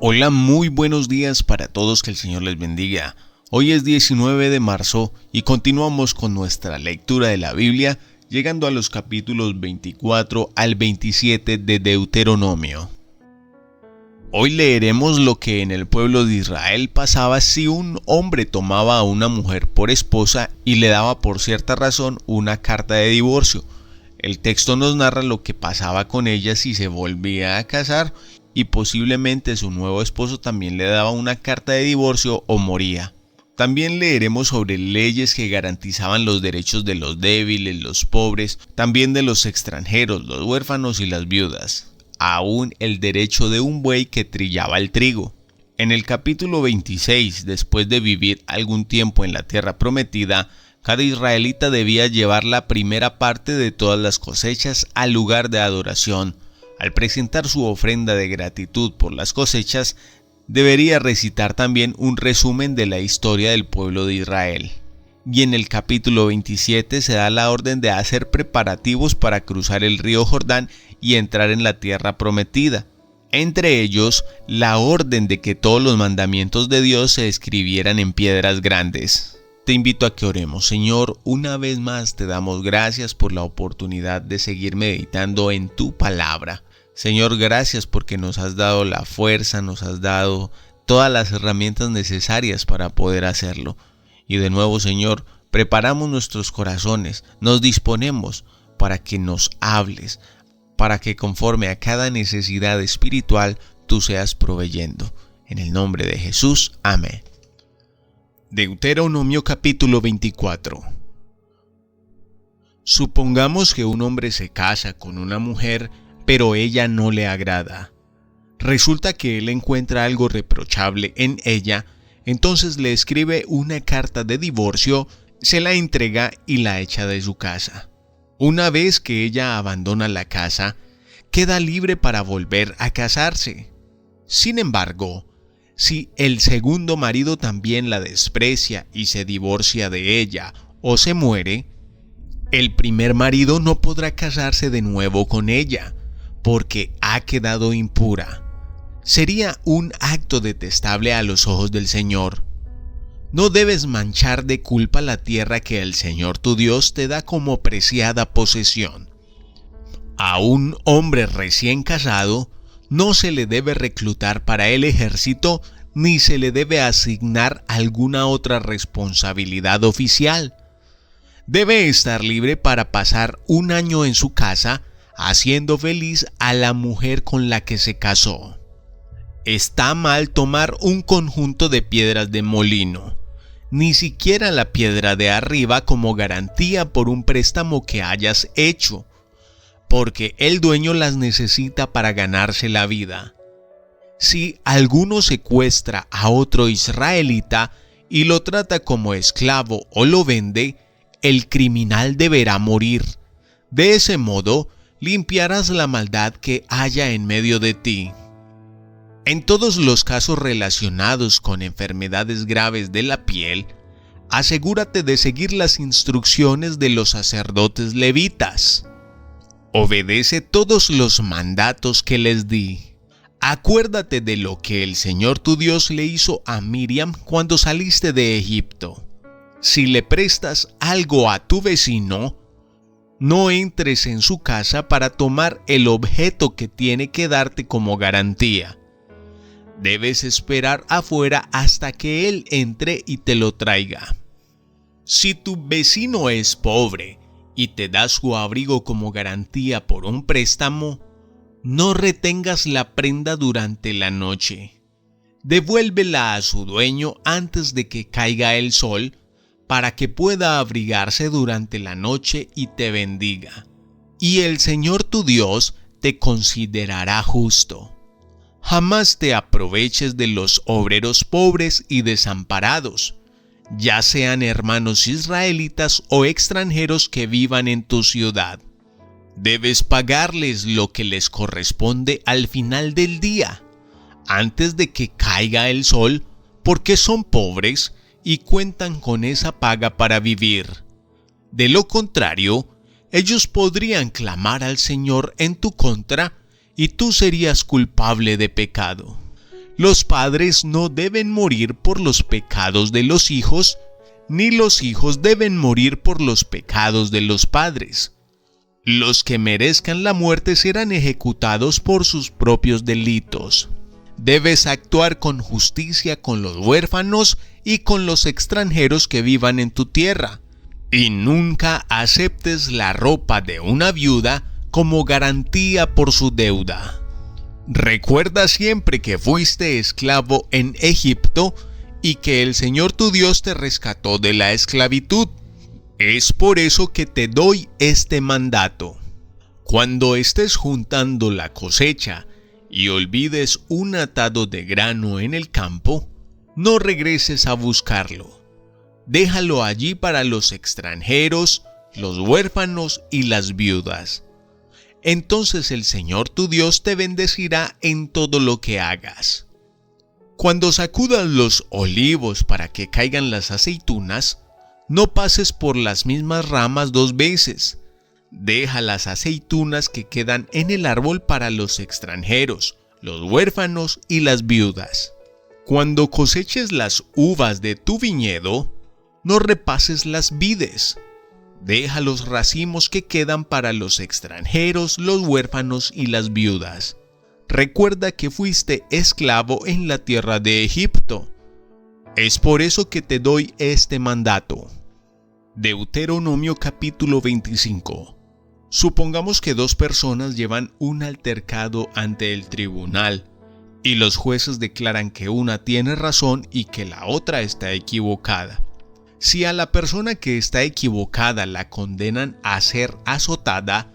Hola, muy buenos días para todos, que el Señor les bendiga. Hoy es 19 de marzo y continuamos con nuestra lectura de la Biblia, llegando a los capítulos 24 al 27 de Deuteronomio. Hoy leeremos lo que en el pueblo de Israel pasaba si un hombre tomaba a una mujer por esposa y le daba por cierta razón una carta de divorcio. El texto nos narra lo que pasaba con ella si se volvía a casar y posiblemente su nuevo esposo también le daba una carta de divorcio o moría. También leeremos sobre leyes que garantizaban los derechos de los débiles, los pobres, también de los extranjeros, los huérfanos y las viudas. Aún el derecho de un buey que trillaba el trigo. En el capítulo 26, después de vivir algún tiempo en la tierra prometida, cada israelita debía llevar la primera parte de todas las cosechas al lugar de adoración. Al presentar su ofrenda de gratitud por las cosechas, debería recitar también un resumen de la historia del pueblo de Israel. Y en el capítulo 27 se da la orden de hacer preparativos para cruzar el río Jordán y entrar en la tierra prometida. Entre ellos, la orden de que todos los mandamientos de Dios se escribieran en piedras grandes. Te invito a que oremos. Señor, una vez más te damos gracias por la oportunidad de seguir meditando en tu palabra. Señor, gracias porque nos has dado la fuerza, nos has dado todas las herramientas necesarias para poder hacerlo. Y de nuevo, Señor, preparamos nuestros corazones, nos disponemos para que nos hables, para que conforme a cada necesidad espiritual tú seas proveyendo. En el nombre de Jesús, amén. Deuteronomio capítulo 24. Supongamos que un hombre se casa con una mujer, pero ella no le agrada. Resulta que él encuentra algo reprochable en ella, entonces le escribe una carta de divorcio, se la entrega y la echa de su casa. Una vez que ella abandona la casa, queda libre para volver a casarse. Sin embargo, si el segundo marido también la desprecia y se divorcia de ella o se muere, el primer marido no podrá casarse de nuevo con ella, porque ha quedado impura. Sería un acto detestable a los ojos del Señor. No debes manchar de culpa la tierra que el Señor tu Dios te da como preciada posesión. A un hombre recién casado no se le debe reclutar para el ejército ni se le debe asignar alguna otra responsabilidad oficial. Debe estar libre para pasar un año en su casa haciendo feliz a la mujer con la que se casó. Está mal tomar un conjunto de piedras de molino, ni siquiera la piedra de arriba como garantía por un préstamo que hayas hecho, porque el dueño las necesita para ganarse la vida. Si alguno secuestra a otro israelita y lo trata como esclavo o lo vende, el criminal deberá morir. De ese modo, limpiarás la maldad que haya en medio de ti. En todos los casos relacionados con enfermedades graves de la piel, asegúrate de seguir las instrucciones de los sacerdotes levitas. Obedece todos los mandatos que les di. Acuérdate de lo que el Señor tu Dios le hizo a Miriam cuando saliste de Egipto. Si le prestas algo a tu vecino, no entres en su casa para tomar el objeto que tiene que darte como garantía. Debes esperar afuera hasta que él entre y te lo traiga. Si tu vecino es pobre y te da su abrigo como garantía por un préstamo, no retengas la prenda durante la noche. Devuélvela a su dueño antes de que caiga el sol, para que pueda abrigarse durante la noche y te bendiga. Y el Señor tu Dios te considerará justo. Jamás te aproveches de los obreros pobres y desamparados, ya sean hermanos israelitas o extranjeros que vivan en tu ciudad. Debes pagarles lo que les corresponde al final del día, antes de que caiga el sol, porque son pobres y cuentan con esa paga para vivir. De lo contrario, ellos podrían clamar al Señor en tu contra y tú serías culpable de pecado. Los padres no deben morir por los pecados de los hijos, ni los hijos deben morir por los pecados de los padres. Los que merezcan la muerte serán ejecutados por sus propios delitos. Debes actuar con justicia con los huérfanos y con los extranjeros que vivan en tu tierra, y nunca aceptes la ropa de una viuda como garantía por su deuda. Recuerda siempre que fuiste esclavo en Egipto y que el Señor tu Dios te rescató de la esclavitud. Es por eso que te doy este mandato. Cuando estés juntando la cosecha y olvides un atado de grano en el campo, no regreses a buscarlo. Déjalo allí para los extranjeros, los huérfanos y las viudas. Entonces el Señor tu Dios te bendecirá en todo lo que hagas. Cuando sacudas los olivos para que caigan las aceitunas, no pases por las mismas ramas 2 veces. Deja las aceitunas que quedan en el árbol para los extranjeros, los huérfanos y las viudas. Cuando coseches las uvas de tu viñedo, no repases las vides. Deja los racimos que quedan para los extranjeros, los huérfanos y las viudas. Recuerda que fuiste esclavo en la tierra de Egipto. Es por eso que te doy este mandato. Deuteronomio capítulo 25. Supongamos que 2 personas llevan un altercado ante el tribunal y los jueces declaran que una tiene razón y que la otra está equivocada. Si a la persona que está equivocada la condenan a ser azotada,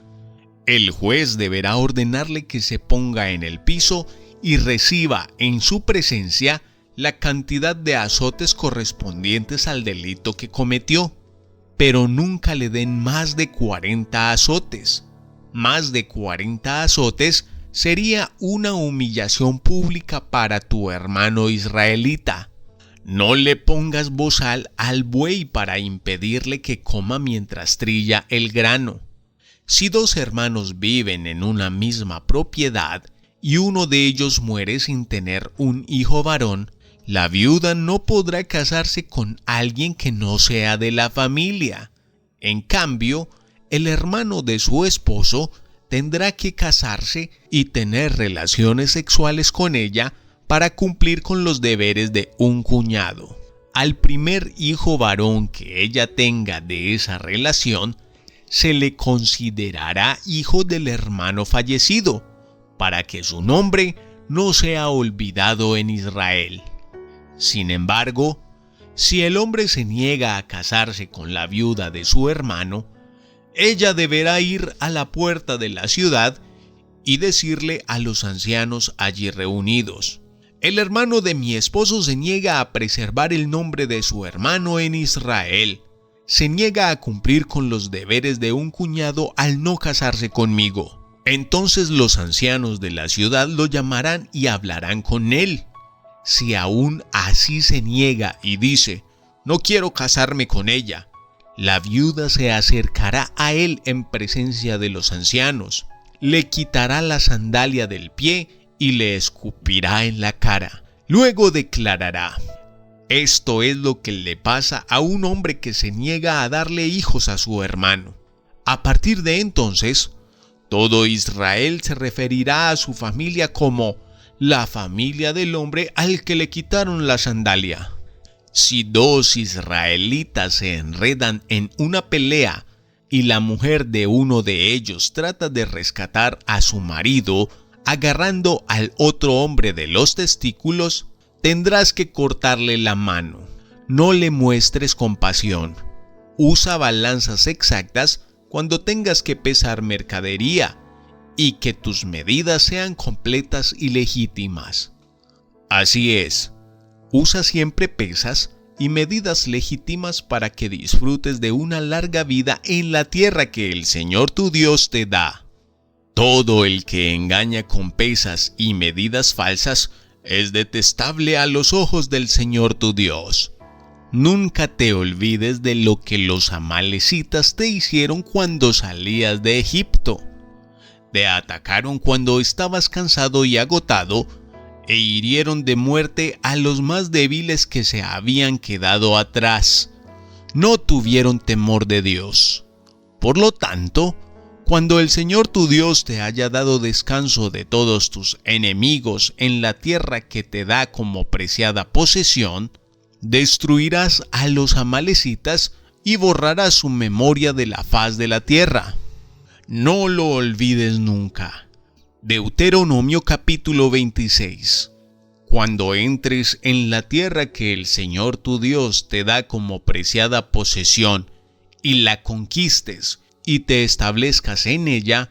el juez deberá ordenarle que se ponga en el piso y reciba en su presencia la cantidad de azotes correspondientes al delito que cometió. Pero nunca le den más de 40 azotes. Más de 40 azotes sería una humillación pública para tu hermano israelita. No le pongas bozal al buey para impedirle que coma mientras trilla el grano. Si 2 hermanos viven en una misma propiedad y uno de ellos muere sin tener un hijo varón, la viuda no podrá casarse con alguien que no sea de la familia. En cambio, el hermano de su esposo tendrá que casarse y tener relaciones sexuales con ella para cumplir con los deberes de un cuñado. Al primer hijo varón que ella tenga de esa relación, se le considerará hijo del hermano fallecido, para que su nombre no sea olvidado en Israel. Sin embargo, si el hombre se niega a casarse con la viuda de su hermano, ella deberá ir a la puerta de la ciudad y decirle a los ancianos allí reunidos: el hermano de mi esposo se niega a preservar el nombre de su hermano en Israel. Se niega a cumplir con los deberes de un cuñado al no casarse conmigo. Entonces los ancianos de la ciudad lo llamarán y hablarán con él. Si aún así se niega y dice: no quiero casarme con ella, la viuda se acercará a él en presencia de los ancianos, le quitará la sandalia del pie y le escupirá en la cara. Luego declarará: esto es lo que le pasa a un hombre que se niega a darle hijos a su hermano. A partir de entonces, todo Israel se referirá a su familia como la familia del hombre al que le quitaron la sandalia. Si 2 israelitas se enredan en una pelea y la mujer de uno de ellos trata de rescatar a su marido agarrando al otro hombre de los testículos, tendrás que cortarle la mano. No le muestres compasión. Usa balanzas exactas cuando tengas que pesar mercadería y que tus medidas sean completas y legítimas. Así es, usa siempre pesas y medidas legítimas para que disfrutes de una larga vida en la tierra que el Señor tu Dios te da. Todo el que engaña con pesas y medidas falsas es detestable a los ojos del Señor tu Dios. Nunca te olvides de lo que los amalecitas te hicieron cuando salías de Egipto. Te atacaron cuando estabas cansado y agotado, e hirieron de muerte a los más débiles que se habían quedado atrás. No tuvieron temor de Dios. Por lo tanto, cuando el Señor tu Dios te haya dado descanso de todos tus enemigos en la tierra que te da como preciada posesión, destruirás a los amalecitas y borrarás su memoria de la faz de la tierra. No lo olvides nunca. Deuteronomio capítulo 26. Cuando entres en la tierra que el Señor tu Dios te da como preciada posesión y la conquistes y te establezcas en ella,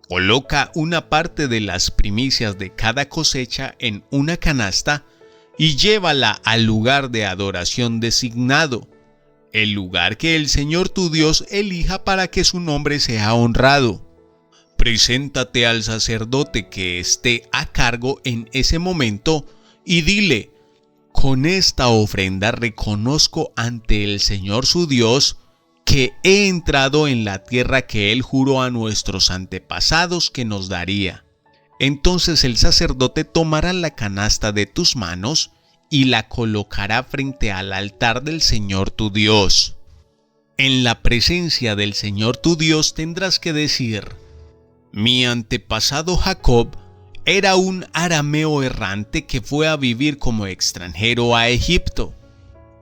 coloca una parte de las primicias de cada cosecha en una canasta y llévala al lugar de adoración designado, el lugar que el Señor tu Dios elija para que su nombre sea honrado. Preséntate al sacerdote que esté a cargo en ese momento y dile: con esta ofrenda reconozco ante el Señor su Dios que he entrado en la tierra que Él juró a nuestros antepasados que nos daría. Entonces el sacerdote tomará la canasta de tus manos y la colocará frente al altar del Señor tu Dios. En la presencia del Señor tu Dios tendrás que decir: mi antepasado Jacob era un arameo errante que fue a vivir como extranjero a Egipto.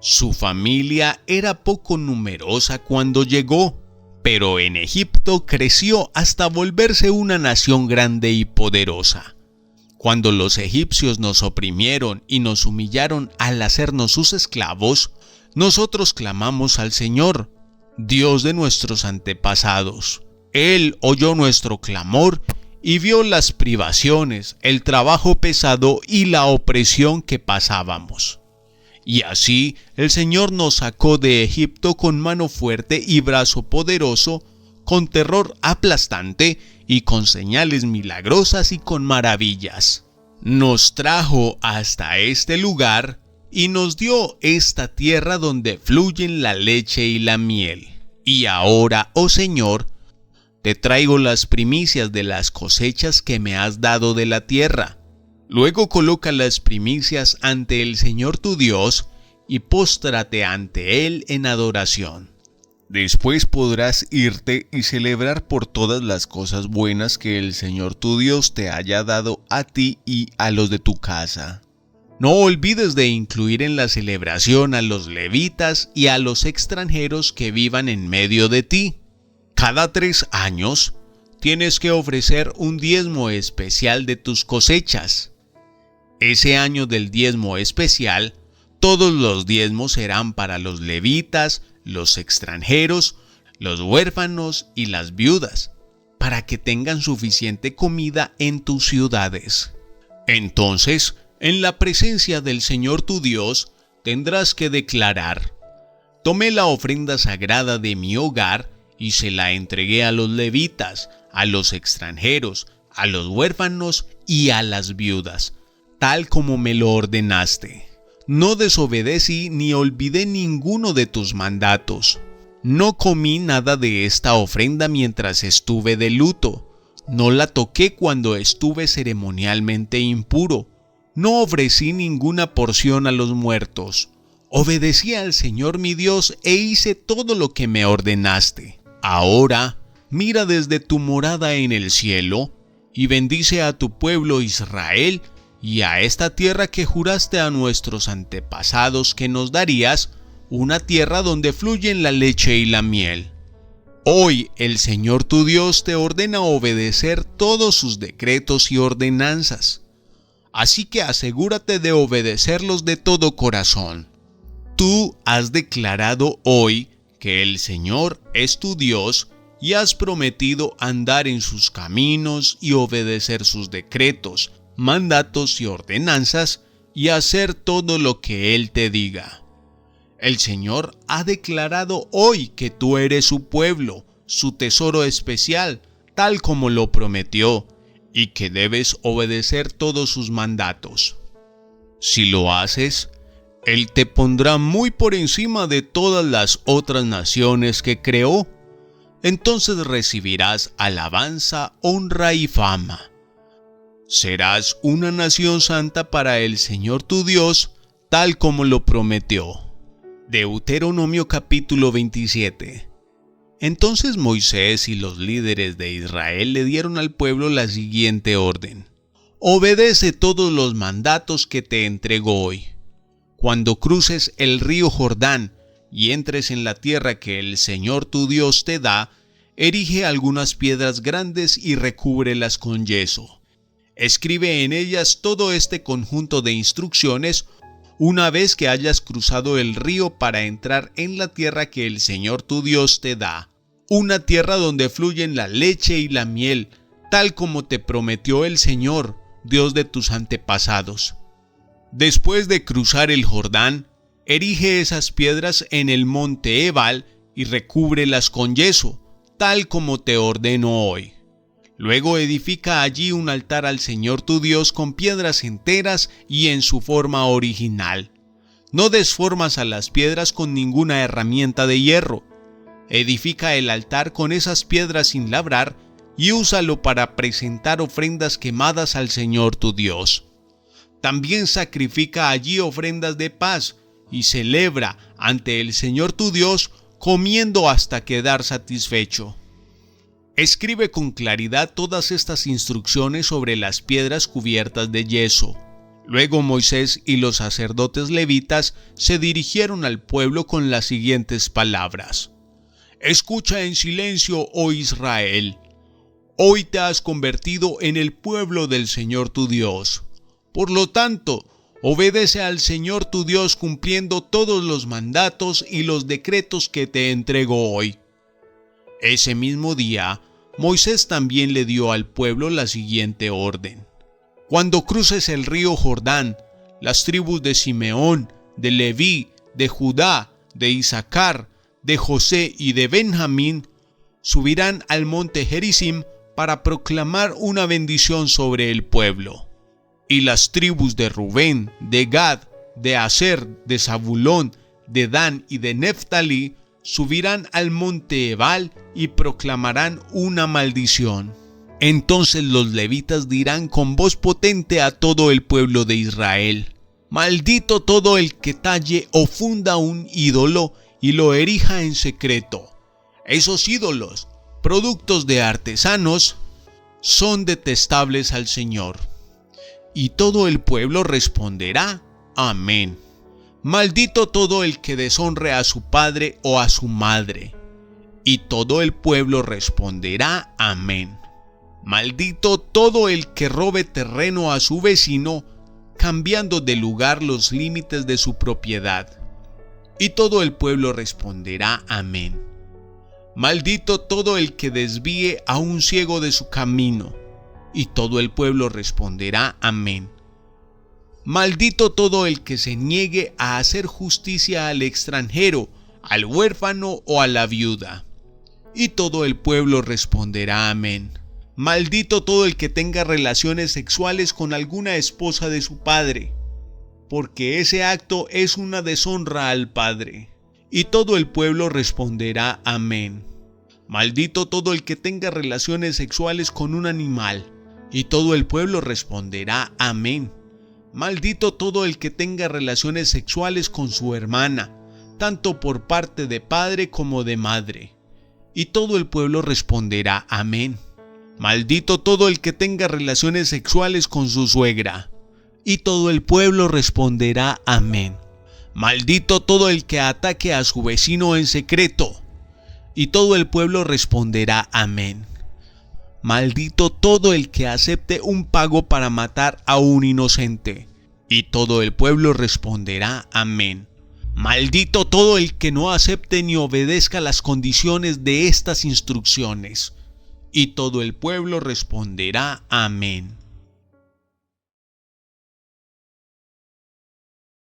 Su familia era poco numerosa cuando llegó, pero en Egipto creció hasta volverse una nación grande y poderosa. Cuando los egipcios nos oprimieron y nos humillaron al hacernos sus esclavos, nosotros clamamos al Señor, Dios de nuestros antepasados. Él oyó nuestro clamor y vio las privaciones, el trabajo pesado y la opresión que pasábamos. Y así el Señor nos sacó de Egipto con mano fuerte y brazo poderoso, con terror aplastante y con señales milagrosas y con maravillas. Nos trajo hasta este lugar y nos dio esta tierra donde fluyen la leche y la miel. Y ahora, oh Señor, te traigo las primicias de las cosechas que me has dado de la tierra. Luego coloca las primicias ante el Señor tu Dios y póstrate ante Él en adoración. Después podrás irte y celebrar por todas las cosas buenas que el Señor tu Dios te haya dado a ti y a los de tu casa. No olvides de incluir en la celebración a los levitas y a los extranjeros que vivan en medio de ti. Cada 3 años tienes que ofrecer un diezmo especial de tus cosechas. Ese año del diezmo especial, todos los diezmos serán para los levitas, los extranjeros, los huérfanos y las viudas, para que tengan suficiente comida en tus ciudades. Entonces, en la presencia del Señor tu Dios, tendrás que declarar: tomé la ofrenda sagrada de mi hogar y se la entregué a los levitas, a los extranjeros, a los huérfanos y a las viudas, tal como me lo ordenaste. No desobedecí ni olvidé ninguno de tus mandatos. No comí nada de esta ofrenda mientras estuve de luto. No la toqué cuando estuve ceremonialmente impuro. No ofrecí ninguna porción a los muertos. Obedecí al Señor mi Dios e hice todo lo que me ordenaste. Ahora, mira desde tu morada en el cielo y bendice a tu pueblo Israel y a esta tierra que juraste a nuestros antepasados que nos darías, una tierra donde fluyen la leche y la miel. Hoy el Señor tu Dios te ordena obedecer todos sus decretos y ordenanzas. Así que asegúrate de obedecerlos de todo corazón. Tú has declarado hoy que el Señor es tu Dios y has prometido andar en sus caminos y obedecer sus decretos, mandatos y ordenanzas y hacer todo lo que Él te diga. El Señor ha declarado hoy que tú eres su pueblo, su tesoro especial, tal como lo prometió, y que debes obedecer todos sus mandatos. Si lo haces, Él te pondrá muy por encima de todas las otras naciones que creó. Entonces recibirás alabanza, honra y fama. Serás una nación santa para el Señor tu Dios, tal como lo prometió. Deuteronomio capítulo 27. Entonces Moisés y los líderes de Israel le dieron al pueblo la siguiente orden: obedece todos los mandatos que te entrego hoy. Cuando cruces el río Jordán y entres en la tierra que el Señor tu Dios te da, erige algunas piedras grandes y recúbrelas con yeso. Escribe en ellas todo este conjunto de instrucciones una vez que hayas cruzado el río para entrar en la tierra que el Señor tu Dios te da, una tierra donde fluyen la leche y la miel, tal como te prometió el Señor, Dios de tus antepasados. Después de cruzar el Jordán, erige esas piedras en el monte Ebal y recúbrelas con yeso, tal como te ordeno hoy. Luego edifica allí un altar al Señor tu Dios con piedras enteras y en su forma original. No desformas a las piedras con ninguna herramienta de hierro. Edifica el altar con esas piedras sin labrar y úsalo para presentar ofrendas quemadas al Señor tu Dios. También sacrifica allí ofrendas de paz y celebra ante el Señor tu Dios comiendo hasta quedar satisfecho. Escribe con claridad todas estas instrucciones sobre las piedras cubiertas de yeso. Luego Moisés y los sacerdotes levitas se dirigieron al pueblo con las siguientes palabras: escucha en silencio, oh Israel. Hoy te has convertido en el pueblo del Señor tu Dios. Por lo tanto, obedece al Señor tu Dios cumpliendo todos los mandatos y los decretos que te entrego hoy. Ese mismo día, Moisés también le dio al pueblo la siguiente orden: cuando cruces el río Jordán, las tribus de Simeón, de Leví, de Judá, de Isaacar, de José y de Benjamín subirán al monte Gerizim para proclamar una bendición sobre el pueblo. Y las tribus de Rubén, de Gad, de Aser, de Zabulón, de Dan y de Neftalí subirán al monte Ebal y proclamarán una maldición. Entonces los levitas dirán con voz potente a todo el pueblo de Israel: maldito todo el que talle o funda un ídolo y lo erija en secreto. Esos ídolos, productos de artesanos, son detestables al Señor. Y todo el pueblo responderá: amén. Maldito todo el que deshonre a su padre o a su madre. Y todo el pueblo responderá: amén. Maldito todo el que robe terreno a su vecino, cambiando de lugar los límites de su propiedad. Y todo el pueblo responderá: amén. Maldito todo el que desvíe a un ciego de su camino. Y todo el pueblo responderá: amén. Maldito todo el que se niegue a hacer justicia al extranjero, al huérfano o a la viuda. Y todo el pueblo responderá: amén. Maldito todo el que tenga relaciones sexuales con alguna esposa de su padre, porque ese acto es una deshonra al Padre. Y todo el pueblo responderá: amén. Maldito todo el que tenga relaciones sexuales con un animal. Y todo el pueblo responderá: amén. Maldito todo el que tenga relaciones sexuales con su hermana, tanto por parte de padre como de madre. Y todo el pueblo responderá: amén. Maldito todo el que tenga relaciones sexuales con su suegra. Y todo el pueblo responderá: amén. Maldito todo el que ataque a su vecino en secreto. Y todo el pueblo responderá: amén. Maldito todo el que acepte un pago para matar a un inocente. Y todo el pueblo responderá: amén. Maldito todo el que no acepte ni obedezca las condiciones de estas instrucciones. Y todo el pueblo responderá: amén.